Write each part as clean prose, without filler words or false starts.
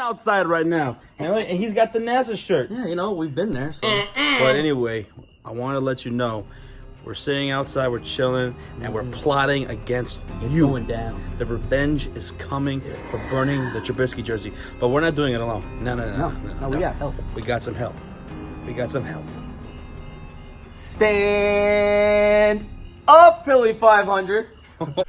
outside right now. And he's got the NASA shirt. Yeah, you know, we've been there. So. But anyway, I want to let you know, we're sitting outside, we're chilling, and we're plotting against you. Going down. The revenge is coming for burning the Trubisky jersey. But we're not doing it alone. No. We got help. We got some help. Stand up, Philly 500.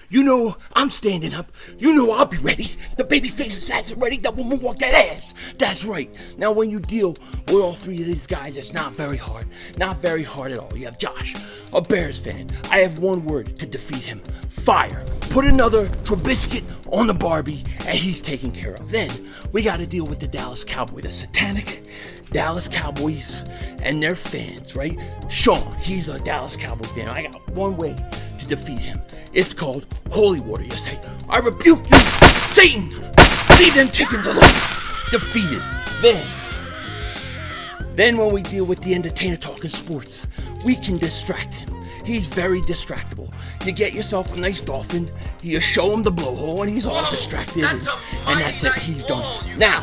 You know, I'm standing up. You know I'll be ready. The baby face's ass is ready. That woman walk that ass. That's right. Now, when you deal with all three of these guys, it's not very hard. Not very hard at all. You have Josh, a Bears fan. I have one word to defeat him. Fire. Put another Trubisky on the Barbie, and he's taken care of. Then, we got to deal with the Dallas Cowboys, the satanic Dallas Cowboys and their fans, right? Sean, he's a Dallas Cowboy fan. I got one way to defeat him. It's called holy water. You say, I rebuke you, Satan! Leave them chickens alone! Defeated. Then when we deal with the entertainer talking sports, we can distract him. He's very distractible. You get yourself a nice dolphin, you show him the blowhole, and he's all distracted, and that's it, he's done. Now,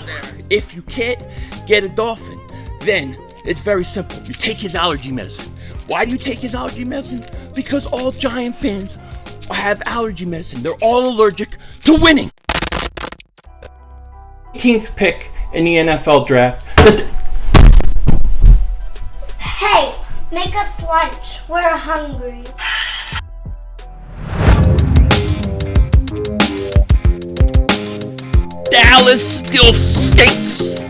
if you can't get a dolphin, then it's very simple. You take his allergy medicine. Why do you take his allergy medicine? Because all Giant fans have allergy medicine. They're all allergic to winning. 18th pick in the NFL draft. Hey, make us lunch. We're hungry. Dallas still stinks.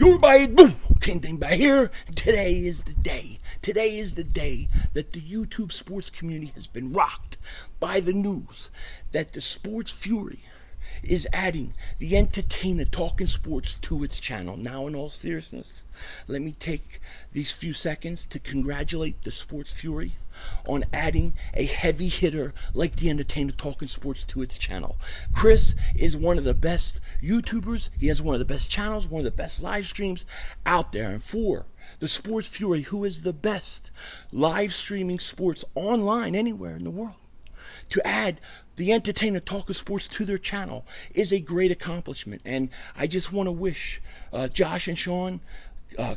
Everybody came by here. Today is the day. Today is the day that the YouTube sports community has been rocked by the news that the Sports Fury is adding the entertainer talking sports to its channel. Now, in all seriousness, let me take these few seconds to congratulate the Sports Fury on adding a heavy hitter like the entertainer talking sports to its channel. Chris is one of the best YouTubers. He has one of the best channels, one of the best live streams out there. And for the Sports Fury, who is the best live streaming sports online anywhere in the world, to add the entertainer talking sports to their channel is a great accomplishment. And I just want to wish Josh and Sean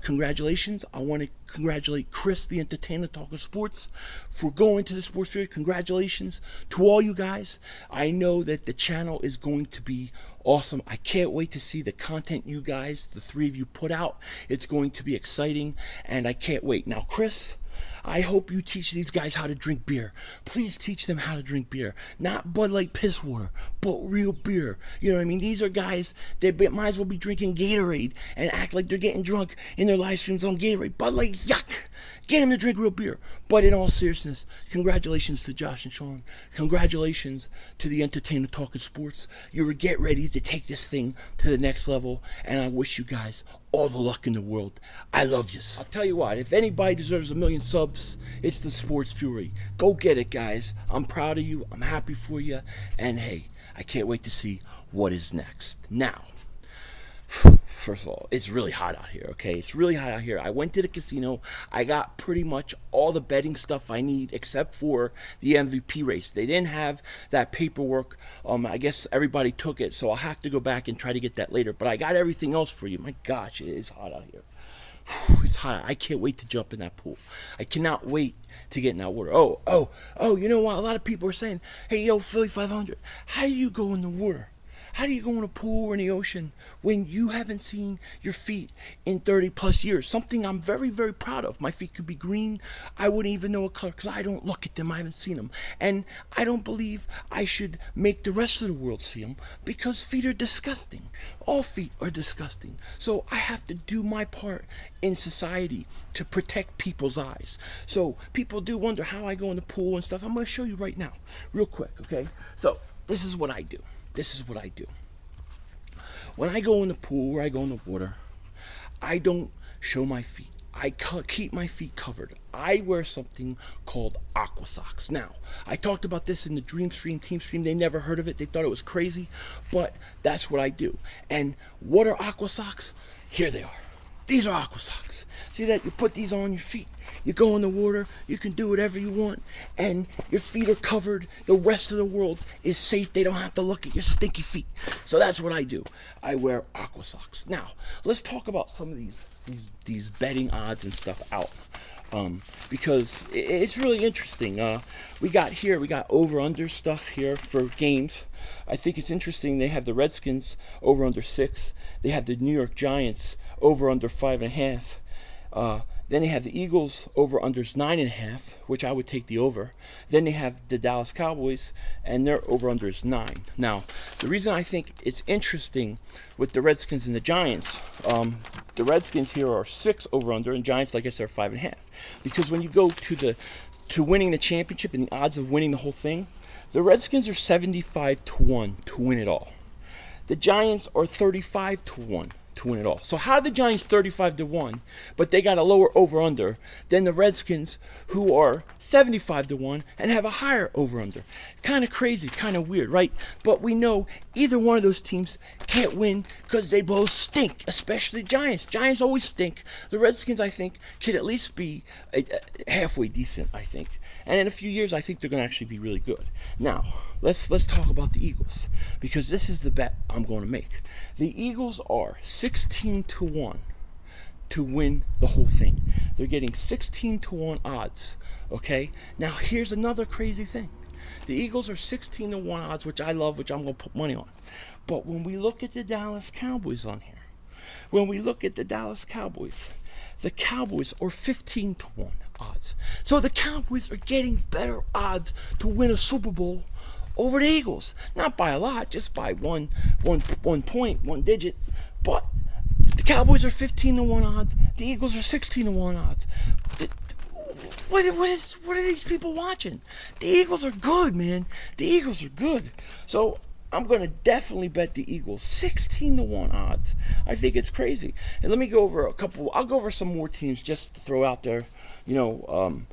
congratulations. I want to congratulate Chris, the entertainer talking sports, for going to the Sports Fury. Congratulations to all you guys. I know that the channel is going to be awesome. I can't wait to see the content you guys, the three of you, put out. It's going to be exciting, and I can't wait. Now, Chris, I hope you teach these guys how to drink beer. Please teach them how to drink beer. Not Bud Light piss water, but real beer. You know what I mean? These are guys that might as well be drinking Gatorade and act like they're getting drunk in their live streams on Gatorade. Bud Light's yuck. Get them to drink real beer. But in all seriousness, congratulations to Josh and Sean. Congratulations to the entertainer talking sports. You get ready to take this thing to the next level, and I wish you guys all the luck in the world. I love you. I'll tell you what, if anybody deserves 1 million subs, it's the Sports Fury. Go get it, guys. I'm proud of you. I'm happy for you. And hey, I can't wait to see what is next. Now, first of all, it's really hot out here, okay? It's really hot out here. I went to the casino. I got pretty much all the betting stuff I need except for the MVP race. They didn't have that paperwork. I guess everybody took it, so I'll have to go back and try to get that later. But I got everything else for you. My gosh, it is hot out here. It's hot. I can't wait to jump in that pool. I cannot wait to get in that water. Oh, you know what? A lot of people are saying, hey, yo, Philly 500, how do you go in the water? How do you go in a pool or in the ocean when you haven't seen your feet in 30 plus years? Something I'm very, very proud of. My feet could be green. I wouldn't even know a color because I don't look at them. I haven't seen them. And I don't believe I should make the rest of the world see them because feet are disgusting. All feet are disgusting. So I have to do my part in society to protect people's eyes. So people do wonder how I go in the pool and stuff. I'm going to show you right now, real quick, okay? So this is what I do. When I go in the pool or I go in the water, I don't show my feet. I keep my feet covered. I wear something called aqua socks. Now, I talked about this in the Dream Stream, Team Stream. They never heard of it. They thought it was crazy, but that's what I do. And what are aqua socks? Here they are. These are aqua socks. See that? You put these on your feet You go in the water, you can do whatever you want, and your feet are covered. The rest of the world is safe. They don't have to look at your stinky feet. So that's what I do. I wear aqua socks. Now, let's talk about some of these betting odds and stuff out. Because it's really interesting. We got over-under stuff here for games. I think it's interesting. They have the Redskins over under 6. They have the New York Giants over under 5.5. Then they have the Eagles over unders 9.5, which I would take the over. Then they have the Dallas Cowboys, and their over under is 9. Now, the reason I think it's interesting with the Redskins and the Giants, the Redskins here are 6 over under, and Giants, like I said, are 5.5. Because when you go to winning the championship and the odds of winning the whole thing, the Redskins are 75-1 to win it all. The Giants are 35-1 to win it all. So how are the Giants 35-1, but they got a lower over-under than the Redskins, who are 75-1 and have a higher over-under? Kind of crazy, kind of weird, right? But we know either one of those teams can't win because they both stink, especially Giants. Giants always stink. The Redskins, I think, could at least be halfway decent, I think. And in a few years, I think they're going to actually be really good. Now, let's talk about the Eagles, because this is the bet I'm going to make. The Eagles are 16-1 to win the whole thing. They're getting 16-1 odds, okay? Now, here's another crazy thing. The Eagles are 16-1 odds, which I love, which I'm going to put money on. But when we look at the Dallas Cowboys on here, the Cowboys are 15-1 odds. So the Cowboys are getting better odds to win a Super Bowl over the Eagles. Not by a lot, just by one point, one digit. But the Cowboys are 15-1 odds. The Eagles are 16-1 odds. What are these people watching? The Eagles are good, man. The Eagles are good. So I'm going to definitely bet the Eagles 16-1 odds. I think it's crazy. And let me go over I'll go over some more teams just to throw out there, and you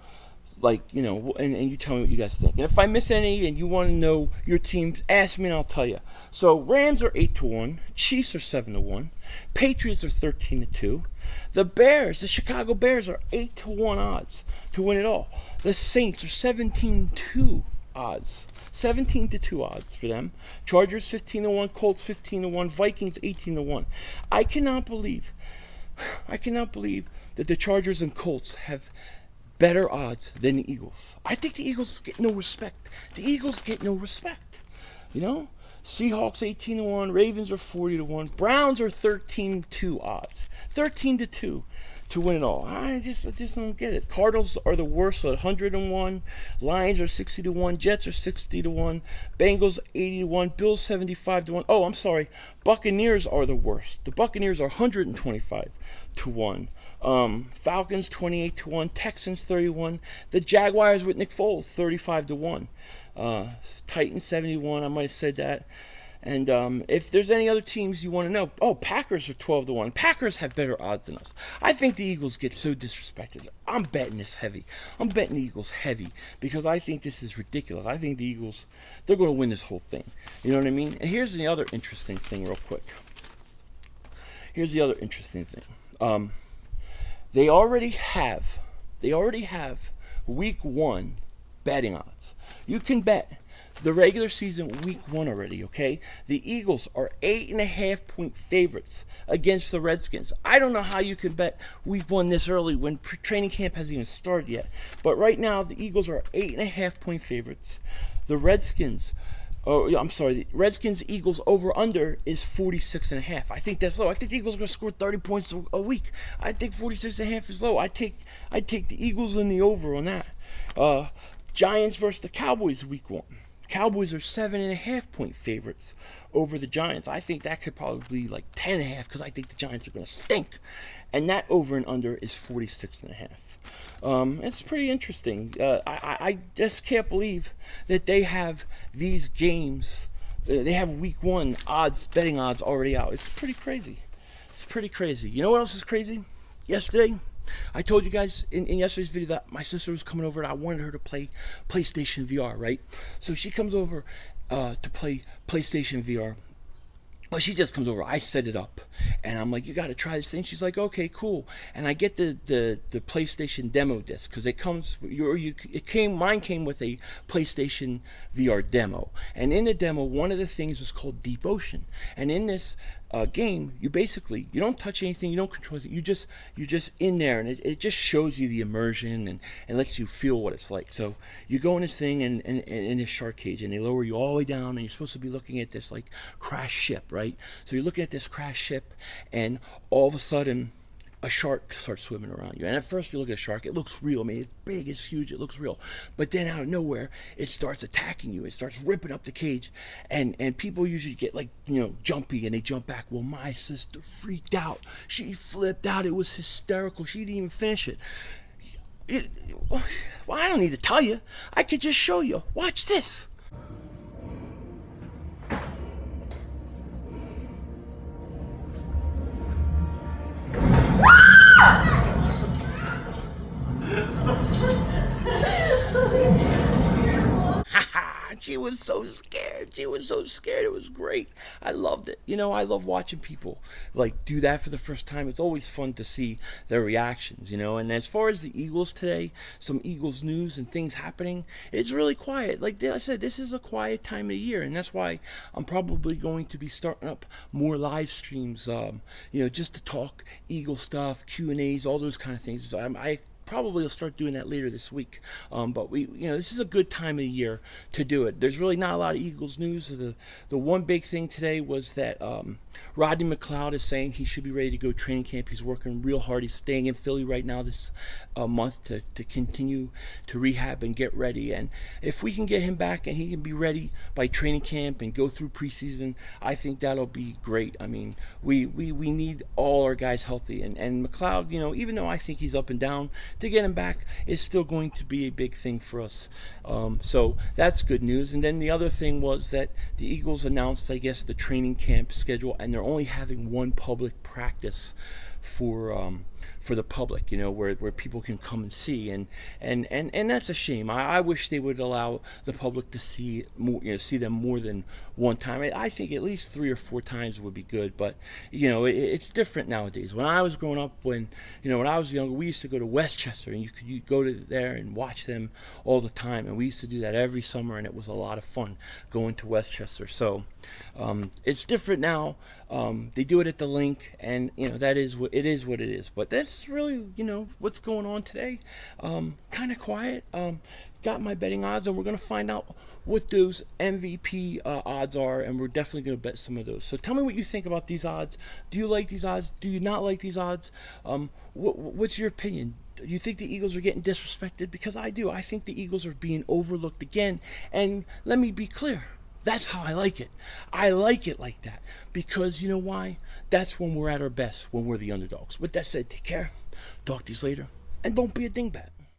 tell me what you guys think. And if I miss any and you want to know your teams, ask me and I'll tell you. So Rams are 8-1, Chiefs are 7-1, Patriots are 13-2. The Chicago Bears are 8-1 odds to win it all. The Saints are 17-2 odds. 17-2 odds for them. Chargers 15-1, Colts 15-1, Vikings 18-1. I cannot believe that the Chargers and Colts have better odds than the Eagles. I think the Eagles get no respect. Seahawks 18-1, Ravens are 40-1, Browns are 13-2 odds. 13-2 to win it all. I just don't get it. Cardinals are the worst at 101. Lions are 60-1. Jets are 60-1. Bengals 80-1. Bills 75-1. Oh, I'm sorry. Buccaneers are the worst. The Buccaneers are 125-1. Falcons 28-1. Texans 31. The Jaguars with Nick Foles 35-1. Titans 71. I might have said that. And if there's any other teams you want to know, Packers are 12-1. Packers have better odds than us. I think the Eagles get so disrespected. I'm betting this heavy. I'm betting the Eagles heavy because I think this is ridiculous. I think the Eagles, they're going to win this whole thing. You know what I mean? And here's the other interesting thing real quick. They already have week 1 betting odds. You can bet the regular season week 1 already, okay? The Eagles are 8.5-point favorites against the Redskins. I don't know how you can bet week 1 this early when training camp hasn't even started yet. But right now, the Eagles are 8.5-point favorites. The Redskins Eagles over under is 46.5. I think that's low. I think the Eagles are going to score 30 points a week. I think 46.5 is low. I take the Eagles in the over on that. Giants versus the Cowboys week 1. Cowboys are 7.5-point favorites over the Giants. I think that could probably be like 10.5 because I think the Giants are going to stink. And that over and under is 46.5. It's pretty interesting. I just can't believe that they have these games. They have week 1 betting odds already out. It's pretty crazy. You know what else is crazy? Yesterday, I told you guys in yesterday's video that my sister was coming over and I wanted her to play PlayStation VR, right? So she comes over to play PlayStation VR. Well, she just comes over. I set it up. And I'm like, you got to try this thing. She's like, okay, cool. And I get the PlayStation demo disc because it comes. Mine came with a PlayStation VR demo, and in the demo, one of the things was called Deep Ocean. And in this game, you don't touch anything, you don't control it. You're just in there, and it just shows you the immersion and lets you feel what it's like. So you go in this thing and in this shark cage, and they lower you all the way down, and you're supposed to be looking at this like crash ship, right? So you're looking at this crash ship, and all of a sudden a shark starts swimming around you. And at first you look at a shark, it looks real. I mean, it's big, it's huge, it looks real. But then out of nowhere, it starts attacking you. It starts ripping up the cage. And people usually get like, jumpy and they jump back. Well, my sister freaked out. She flipped out. It was hysterical. She didn't even finish it. Well, I don't need to tell you. I could just show you. Watch this. She was so scared. She was so scared. It was great. I loved it. I love watching people like do that for the first time. It's always fun to see their reactions, And as far as the Eagles today, some Eagles news and things happening, it's really quiet. Like I said, this is a quiet time of the year, and that's why I'm probably going to be starting up more live streams, just to talk Eagle stuff, Q&As, all those kind of things. I probably will start doing that later this week. But this is a good time of the year to do it. There's really not a lot of Eagles news. The one big thing today was that Rodney McLeod is saying he should be ready to go training camp. He's working real hard. He's staying in Philly right now this month to continue to rehab and get ready. And if we can get him back and he can be ready by training camp and go through preseason, I think that'll be great. I mean, we need all our guys healthy. And McLeod, even though I think he's up and down, to get him back is still going to be a big thing for us. So that's good news. And then the other thing was that the Eagles announced, I guess, the training camp schedule, and they're only having one public practice for the public, where people can come and see, and that's a shame. I wish they would allow the public to see more, see them more than one time. I think at least 3 or 4 times would be good, but it's different nowadays. When I was growing up, when I was younger, we used to go to Westchester, and you go to there and watch them all the time, and we used to do that every summer, and it was a lot of fun going to Westchester. So it's different now. They do it at the link, and that is what it is. What it is. But that's really what's going on today. Kind of quiet. Got my betting odds, and we're gonna find out what those MVP odds are, and we're definitely gonna bet some of those. So tell me what you think about these odds. Do you like these odds? Do you not like these odds? What's your opinion? Do you think the Eagles are getting disrespected? Because I do. I think the Eagles are being overlooked again. And let me be clear. That's how I like it. I like it like that. Because you know why? That's when we're at our best, when we're the underdogs. With that said, take care. Talk to you later. And don't be a dingbat.